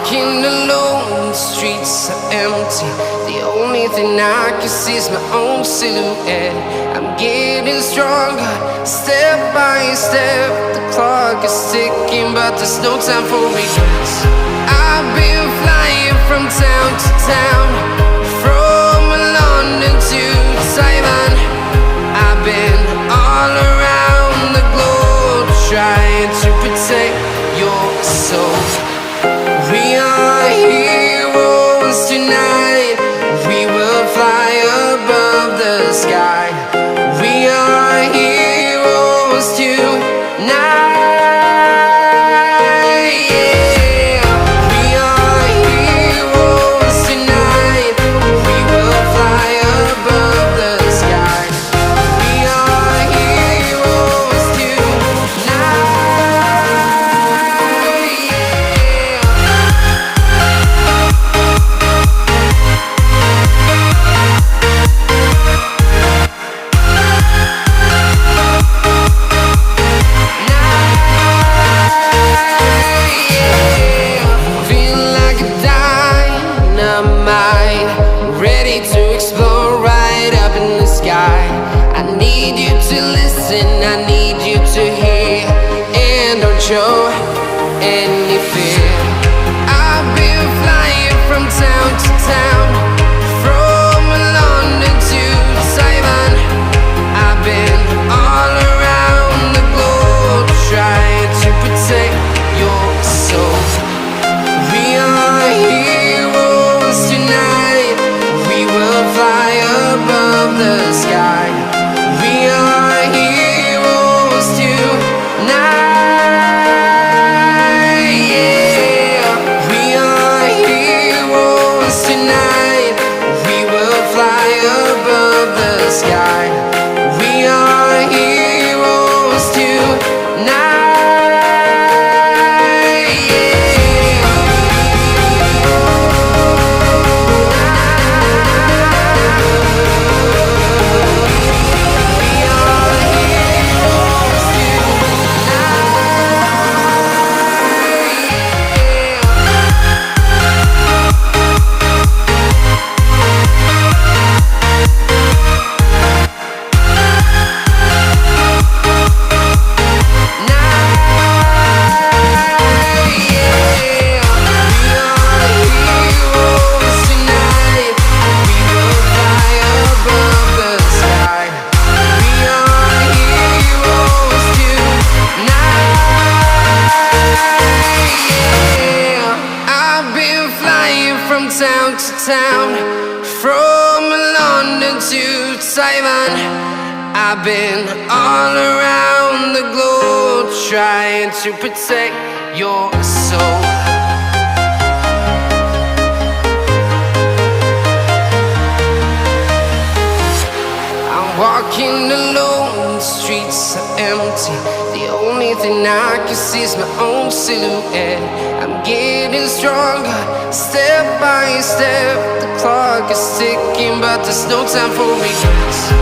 walking alone, the streets are empty. The only thing I can see is my own silhouette. I'm getting stronger, step by step. The clock is ticking, but there's no time for regrets. I've been flying from town to town, from London to Taiwan. I've been all around the globe, trying to protect your soul. We are heroes tonight. We will fly above the sky. We are heroes tonight. Yeah. We are heroes tonight. We will fly above the sky. We are heroes tonight. Ready to explore right up in the sky. I need you to listen, I need you to hear, and don't show any fear. I've been flying from town to town, from London to Taiwan. I've been all around the globe, trying to protect your soul. We are heroes tonight. We will fly above the sky. We are heroes tonight. Yeah. We are heroes tonight. We will fly above the sky. We are heroes tonight. Town to town, from London to Taiwan. I've been all around the globe, trying to protect your soul. I'm walking alone, the streets are empty. The only thing I can see is my own silhouette. I'm getting stronger, step by step. The clock is ticking, but there's no time for regrets.